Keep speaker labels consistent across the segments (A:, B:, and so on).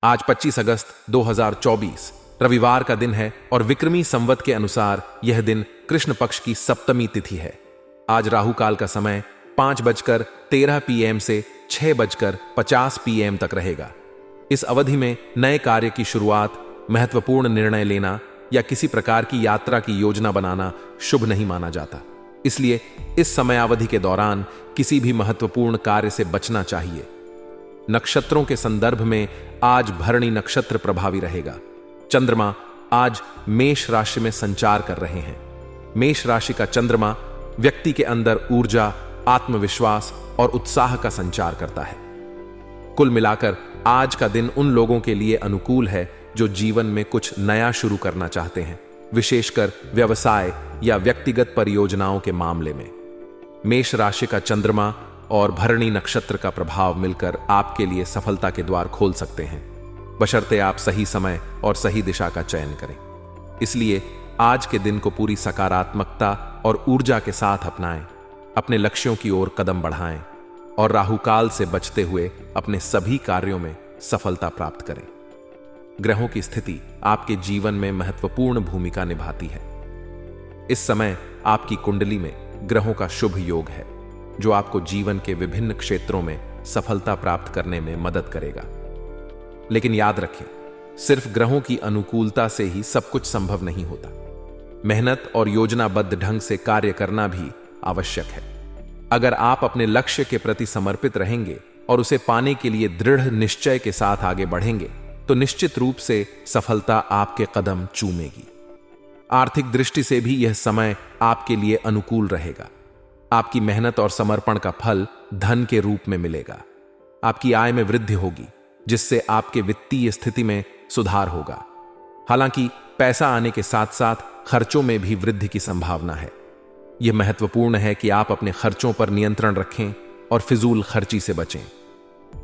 A: आज 25 अगस्त 2024 रविवार का दिन है और विक्रमी संवत के अनुसार यह दिन कृष्ण पक्ष की सप्तमी तिथि है। आज राहु काल का समय 5:13 PM से 6:50 PM तक रहेगा। इस अवधि में नए कार्य की शुरुआत, महत्वपूर्ण निर्णय लेना या किसी प्रकार की यात्रा की योजना बनाना शुभ नहीं माना जाता। इसलिए इस समयावधि के दौरान किसी भी महत्वपूर्ण कार्य से बचना चाहिए। नक्षत्रों के संदर्भ में आज भरणी नक्षत्र प्रभावी रहेगा। चंद्रमा आज मेष राशि में संचार कर रहे हैं। मेष राशि का चंद्रमा व्यक्ति के अंदर ऊर्जा, आत्मविश्वास और उत्साह का संचार करता है। कुल मिलाकर आज का दिन उन लोगों के लिए अनुकूल है जो जीवन में कुछ नया शुरू करना चाहते हैं, विशेषकर व्यवसाय या व्यक्तिगत परियोजनाओं के मामले में। मेष राशि का चंद्रमा और भरणी नक्षत्र का प्रभाव मिलकर आपके लिए सफलता के द्वार खोल सकते हैं, बशर्ते आप सही समय और सही दिशा का चयन करें। इसलिए आज के दिन को पूरी सकारात्मकता और ऊर्जा के साथ अपनाएं, अपने लक्ष्यों की ओर कदम बढ़ाएं और राहुकाल से बचते हुए अपने सभी कार्यों में सफलता प्राप्त करें। ग्रहों की स्थिति आपके जीवन में महत्वपूर्ण भूमिका निभाती है। इस समय आपकी कुंडली में ग्रहों का शुभ योग है, जो आपको जीवन के विभिन्न क्षेत्रों में सफलता प्राप्त करने में मदद करेगा। लेकिन याद रखें, सिर्फ ग्रहों की अनुकूलता से ही सब कुछ संभव नहीं होता। मेहनत और योजनाबद्ध ढंग से कार्य करना भी आवश्यक है। अगर आप अपने लक्ष्य के प्रति समर्पित रहेंगे और उसे पाने के लिए दृढ़ निश्चय के साथ आगे बढ़ेंगे, तो निश्चित रूप से सफलता आपके कदम चूमेगी। आर्थिक दृष्टि से भी यह समय आपके लिए अनुकूल रहेगा। आपकी मेहनत और समर्पण का फल धन के रूप में मिलेगा। आपकी आय में वृद्धि होगी, जिससे आपके वित्तीय स्थिति में सुधार होगा। हालांकि पैसा आने के साथ साथ खर्चों में भी वृद्धि की संभावना है। यह महत्वपूर्ण है कि आप अपने खर्चों पर नियंत्रण रखें और फिजूल खर्ची से बचें।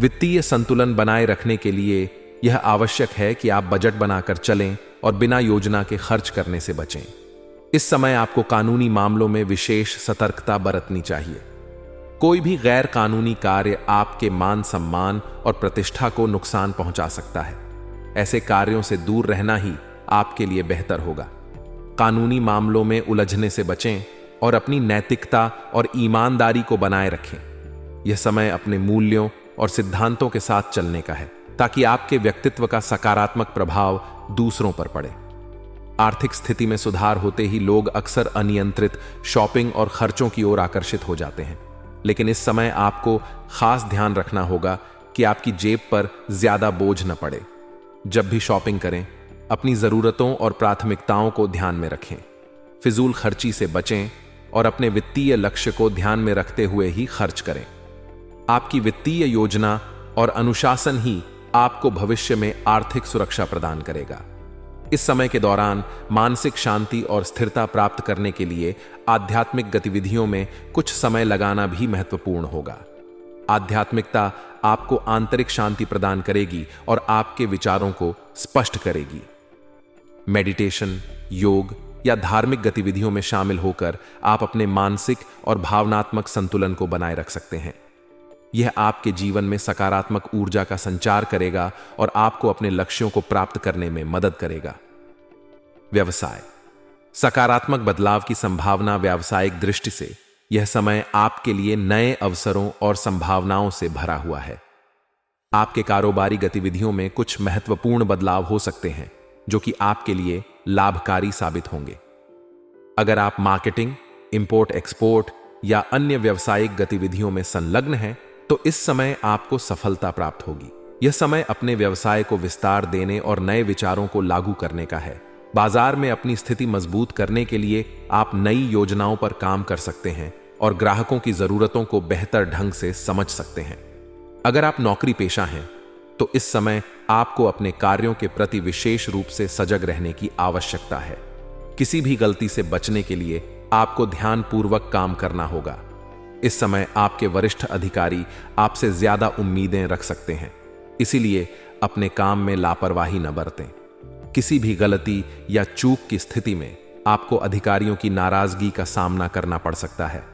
A: वित्तीय संतुलन बनाए रखने के लिए यह आवश्यक है कि आप बजट बनाकर चलें और बिना योजना के खर्च करने से बचें। इस समय आपको कानूनी मामलों में विशेष सतर्कता बरतनी चाहिए। कोई भी गैर कानूनी कार्य आपके मान सम्मान और प्रतिष्ठा को नुकसान पहुंचा सकता है। ऐसे कार्यों से दूर रहना ही आपके लिए बेहतर होगा। कानूनी मामलों में उलझने से बचें और अपनी नैतिकता और ईमानदारी को बनाए रखें। यह समय अपने मूल्यों और सिद्धांतों के साथ चलने का है, ताकि आपके व्यक्तित्व का सकारात्मक प्रभाव दूसरों पर पड़े। आर्थिक स्थिति में सुधार होते ही लोग अक्सर अनियंत्रित शॉपिंग और खर्चों की ओर आकर्षित हो जाते हैं। लेकिन इस समय आपको खास ध्यान रखना होगा कि आपकी जेब पर ज्यादा बोझ न पड़े। जब भी शॉपिंग करें, अपनी जरूरतों और प्राथमिकताओं को ध्यान में रखें। फिजूल खर्ची से बचें और अपने वित्तीय लक्ष्य को ध्यान में रखते हुए ही खर्च करें। आपकी वित्तीय योजना और अनुशासन ही आपको भविष्य में आर्थिक सुरक्षा प्रदान करेगा। इस समय के दौरान मानसिक शांति और स्थिरता प्राप्त करने के लिए आध्यात्मिक गतिविधियों में कुछ समय लगाना भी महत्वपूर्ण होगा। आध्यात्मिकता आपको आंतरिक शांति प्रदान करेगी और आपके विचारों को स्पष्ट करेगी। मेडिटेशन, योग या धार्मिक गतिविधियों में शामिल होकर आप अपने मानसिक और भावनात्मक संतुलन को बनाए रख सकते हैं। यह आपके जीवन में सकारात्मक ऊर्जा का संचार करेगा और आपको अपने लक्ष्यों को प्राप्त करने में मदद करेगा। व्यवसाय, सकारात्मक बदलाव की संभावना। व्यावसायिक दृष्टि से यह समय आपके लिए नए अवसरों और संभावनाओं से भरा हुआ है। आपके कारोबारी गतिविधियों में कुछ महत्वपूर्ण बदलाव हो सकते हैं, जो कि आपके लिए लाभकारी साबित होंगे। अगर आप मार्केटिंग, इंपोर्ट एक्सपोर्ट या अन्य व्यावसायिक गतिविधियों में संलग्न हैं, तो इस समय आपको सफलता प्राप्त होगी। यह समय अपने व्यवसाय को विस्तार देने और नए विचारों को लागू करने का है। बाजार में अपनी स्थिति मजबूत करने के लिए आप नई योजनाओं पर काम कर सकते हैं और ग्राहकों की जरूरतों को बेहतर ढंग से समझ सकते हैं। अगर आप नौकरी पेशा हैं, तो इस समय आपको अपने कार्यों के प्रति विशेष रूप से सजग रहने की आवश्यकता है। किसी भी गलती से बचने के लिए आपको ध्यानपूर्वक काम करना होगा। इस समय आपके वरिष्ठ अधिकारी आपसे ज्यादा उम्मीदें रख सकते हैं, इसीलिए अपने काम में लापरवाही न बरतें। किसी भी गलती या चूक की स्थिति में आपको अधिकारियों की नाराजगी का सामना करना पड़ सकता है।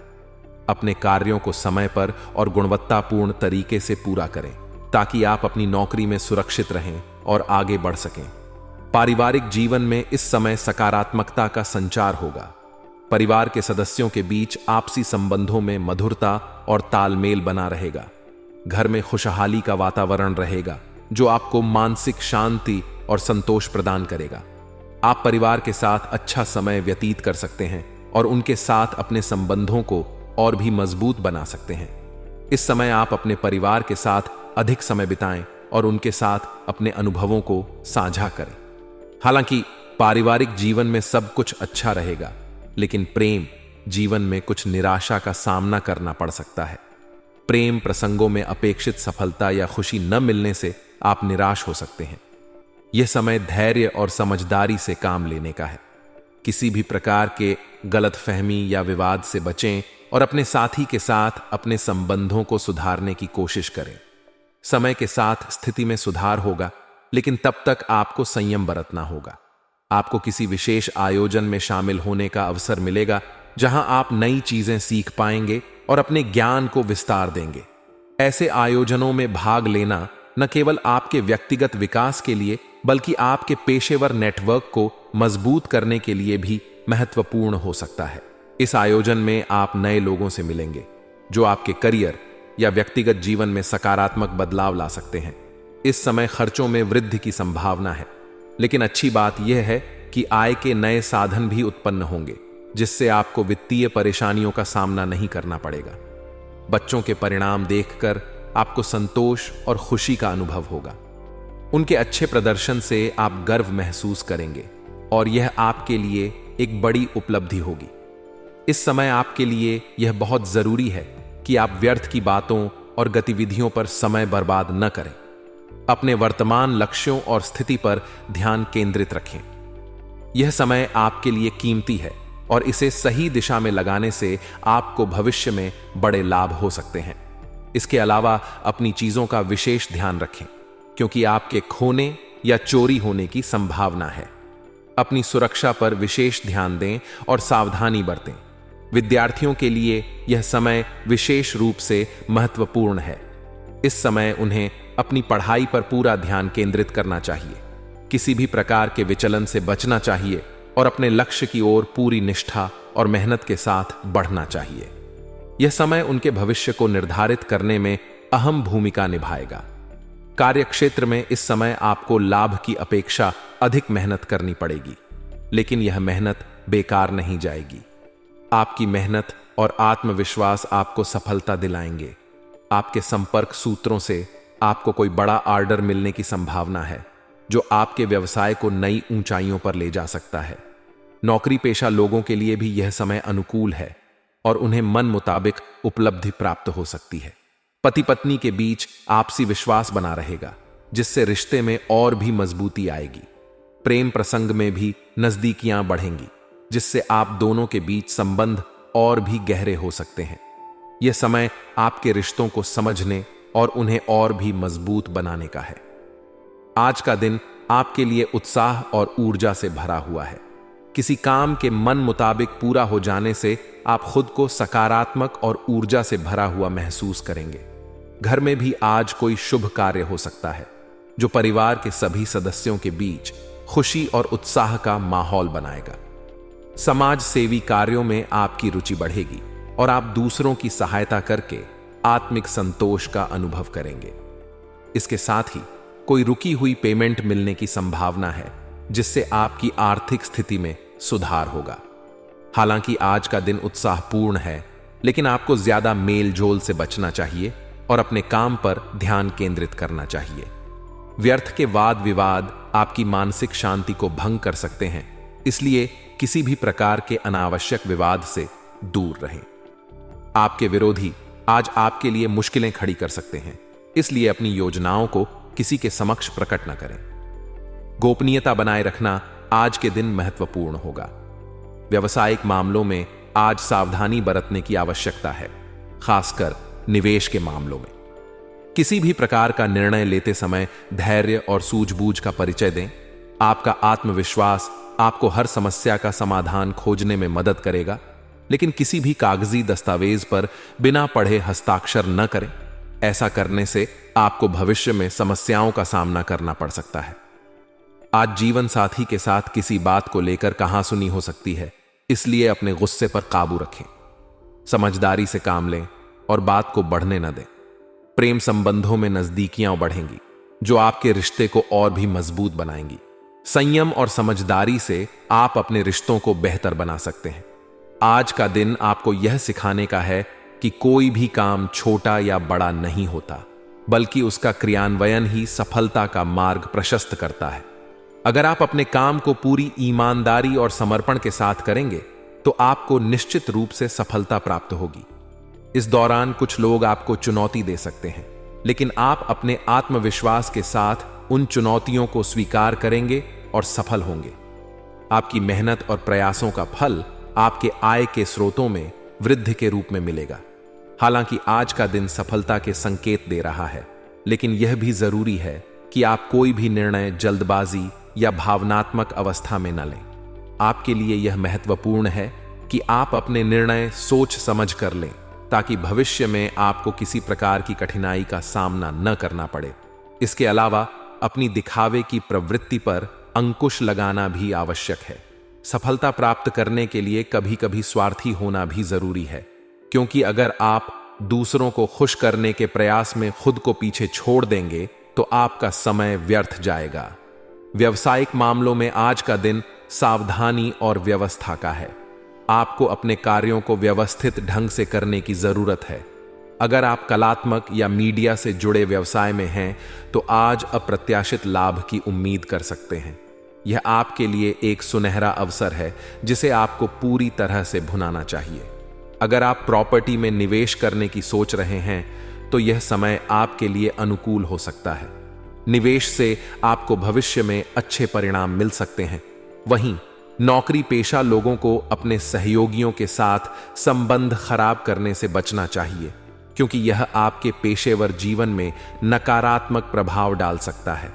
A: अपने कार्यों को समय पर और गुणवत्तापूर्ण तरीके से पूरा करें। ताकि आप अपनी नौकरी में सुरक्षित रहें और आगे बढ़ सकें। पारिवारिक जीवन में इस समय सकारात्मकता का संचार होगा। परिवार के सदस्यों के बीच आपसी संबंधों में मधुरता और तालमेल बना रहेगा। घर में खुशहाली का वातावरण रहेगा जो आपको मानसिक शांति और संतोष प्रदान करेगा। आप परिवार के साथ अच्छा समय व्यतीत कर सकते हैं और उनके साथ अपने संबंधों को और भी मजबूत बना सकते हैं। इस समय आप अपने परिवार के साथ अधिक समय बिताएं और उनके साथ अपने अनुभवों को साझा करें। हालांकि पारिवारिक जीवन में सब कुछ अच्छा रहेगा, लेकिन प्रेम जीवन में कुछ निराशा का सामना करना पड़ सकता है। प्रेम प्रसंगों में अपेक्षित सफलता या खुशी न मिलने से आप निराश हो सकते हैं। यह समय धैर्य और समझदारी से काम लेने का है। किसी भी प्रकार के गलतफहमी या विवाद से बचें और अपने साथी के साथ अपने संबंधों को सुधारने की कोशिश करें। समय के साथ स्थिति में सुधार होगा, लेकिन तब तक आपको संयम बरतना होगा। आपको किसी विशेष आयोजन में शामिल होने का अवसर मिलेगा जहां आप नई चीजें सीख पाएंगे और अपने ज्ञान को विस्तार देंगे। ऐसे आयोजनों में भाग लेना न केवल आपके व्यक्तिगत विकास के लिए बल्कि आपके पेशेवर नेटवर्क को मजबूत करने के लिए भी महत्वपूर्ण हो सकता है। इस आयोजन में आप नए लोगों से मिलेंगे जो आपके करियर या व्यक्तिगत जीवन में सकारात्मक बदलाव ला सकते हैं। इस समय खर्चों में वृद्धि की संभावना है, लेकिन अच्छी बात यह है कि आय के नए साधन भी उत्पन्न होंगे जिससे आपको वित्तीय परेशानियों का सामना नहीं करना पड़ेगा। बच्चों के परिणाम देखकर आपको संतोष और खुशी का अनुभव होगा। उनके अच्छे प्रदर्शन से आप गर्व महसूस करेंगे और यह आपके लिए एक बड़ी उपलब्धि होगी। इस समय आपके लिए यह बहुत जरूरी है कि आप व्यर्थ की बातों और गतिविधियों पर समय बर्बाद न करें। अपने वर्तमान लक्ष्यों और स्थिति पर ध्यान केंद्रित रखें। यह समय आपके लिए कीमती है और इसे सही दिशा में लगाने से आपको भविष्य में बड़े लाभ हो सकते हैं। इसके अलावा अपनी चीजों का विशेष ध्यान रखें, क्योंकि आपके खोने या चोरी होने की संभावना है। अपनी सुरक्षा पर विशेष ध्यान दें और सावधानी बरतें। विद्यार्थियों के लिए यह समय विशेष रूप से महत्वपूर्ण है। इस समय उन्हें अपनी पढ़ाई पर पूरा ध्यान केंद्रित करना चाहिए। किसी भी प्रकार के विचलन से बचना चाहिए और अपने लक्ष्य की ओर पूरी निष्ठा और मेहनत के साथ बढ़ना चाहिए। यह समय उनके भविष्य को निर्धारित करने में अहम भूमिका निभाएगा। कार्यक्षेत्र में इस समय आपको लाभ की अपेक्षा अधिक मेहनत करनी पड़ेगी, लेकिन यह मेहनत बेकार नहीं जाएगी। आपकी मेहनत और आत्मविश्वास आपको सफलता दिलाएंगे। आपके संपर्क सूत्रों से आपको कोई बड़ा ऑर्डर मिलने की संभावना है जो आपके व्यवसाय को नई ऊंचाइयों पर ले जा सकता है। नौकरी पेशा लोगों के लिए भी यह समय अनुकूल है और उन्हें मन मुताबिक उपलब्धि प्राप्त हो सकती है। पति पत्नी के बीच आपसी विश्वास बना रहेगा, जिससे रिश्ते में और भी मजबूती आएगी। प्रेम प्रसंग में भी नजदीकियां बढ़ेंगी, जिससे आप दोनों के बीच संबंध और भी गहरे हो सकते हैं। यह समय आपके रिश्तों को समझने और उन्हें और भी मजबूत बनाने का है। आज का दिन आपके लिए उत्साह और ऊर्जा से भरा हुआ है। किसी काम के मन मुताबिक पूरा हो जाने से आप खुद को सकारात्मक और ऊर्जा से भरा हुआ महसूस करेंगे। घर में भी आज कोई शुभ कार्य हो सकता है जो परिवार के सभी सदस्यों के बीच खुशी और उत्साह का माहौल बनाएगा। समाज सेवी कार्यों में आपकी रुचि बढ़ेगी और आप दूसरों की सहायता करके आत्मिक संतोष का अनुभव करेंगे। इसके साथ ही कोई रुकी हुई पेमेंट मिलने की संभावना है, जिससे आपकी आर्थिक स्थिति में सुधार होगा। हालांकि आज का दिन उत्साहपूर्ण है, लेकिन आपको ज्यादा मेल जोल से बचना चाहिए और अपने काम पर ध्यान केंद्रित करना चाहिए। व्यर्थ के वाद विवाद आपकी मानसिक शांति को भंग कर सकते हैं, इसलिए किसी भी प्रकार के अनावश्यक विवाद से दूर रहें। आपके विरोधी आज आपके लिए मुश्किलें खड़ी कर सकते हैं, इसलिए अपनी योजनाओं को किसी के समक्ष प्रकट न करें। गोपनीयता बनाए रखना आज के दिन महत्वपूर्ण होगा। व्यवसायिक मामलों में आज सावधानी बरतने की आवश्यकता है, खासकर निवेश के मामलों में। किसी भी प्रकार का निर्णय लेते समय धैर्य और सूझबूझ का परिचय दें। आपका आत्मविश्वास आपको हर समस्या का समाधान खोजने में मदद करेगा, लेकिन किसी भी कागजी दस्तावेज पर बिना पढ़े हस्ताक्षर न करें। ऐसा करने से आपको भविष्य में समस्याओं का सामना करना पड़ सकता है। आज जीवन साथी के साथ किसी बात को लेकर कहासुनी हो सकती है, इसलिए अपने गुस्से पर काबू रखें। समझदारी से काम लें और बात को बढ़ने न दें। प्रेम संबंधों में नजदीकियां बढ़ेंगी, जो आपके रिश्ते को और भी मजबूत बनाएंगी। संयम और समझदारी से आप अपने रिश्तों को बेहतर बना सकते हैं। आज का दिन आपको यह सिखाने का है कि कोई भी काम छोटा या बड़ा नहीं होता, बल्कि उसका क्रियान्वयन ही सफलता का मार्ग प्रशस्त करता है। अगर आप अपने काम को पूरी ईमानदारी और समर्पण के साथ करेंगे तो आपको निश्चित रूप से सफलता प्राप्त होगी। इस दौरान कुछ लोग आपको चुनौती दे सकते हैं, लेकिन आप अपने आत्मविश्वास के साथ उन चुनौतियों को स्वीकार करेंगे और सफल होंगे। आपकी मेहनत और प्रयासों का फल आपके आय के स्रोतों में वृद्धि के रूप में मिलेगा। हालांकि आज का दिन सफलता के संकेत दे रहा है, लेकिन यह भी जरूरी है कि आप कोई भी निर्णय जल्दबाजी या भावनात्मक अवस्था में न लें। आपके लिए यह महत्वपूर्ण है कि आप अपने निर्णय सोच समझ कर लें, ताकि भविष्य में आपको किसी प्रकार की कठिनाई का सामना न करना पड़े। इसके अलावा अपनी दिखावे की प्रवृत्ति पर अंकुश लगाना भी आवश्यक है। सफलता प्राप्त करने के लिए कभी कभी स्वार्थी होना भी जरूरी है, क्योंकि अगर आप दूसरों को खुश करने के प्रयास में खुद को पीछे छोड़ देंगे तो आपका समय व्यर्थ जाएगा। व्यवसायिक मामलों में आज का दिन सावधानी और व्यवस्था का है। आपको अपने कार्यों को व्यवस्थित ढंग से करने की जरूरत है। अगर आप कलात्मक या मीडिया से जुड़े व्यवसाय में हैं तो आज अप्रत्याशित लाभ की उम्मीद कर सकते हैं। यह आपके लिए एक सुनहरा अवसर है जिसे आपको पूरी तरह से भुनाना चाहिए। अगर आप प्रॉपर्टी में निवेश करने की सोच रहे हैं तो यह समय आपके लिए अनुकूल हो सकता है। निवेश से आपको भविष्य में अच्छे परिणाम मिल सकते हैं। वहीं नौकरी पेशा लोगों को अपने सहयोगियों के साथ संबंध खराब करने से बचना चाहिए, क्योंकि यह आपके पेशेवर जीवन में नकारात्मक प्रभाव डाल सकता है।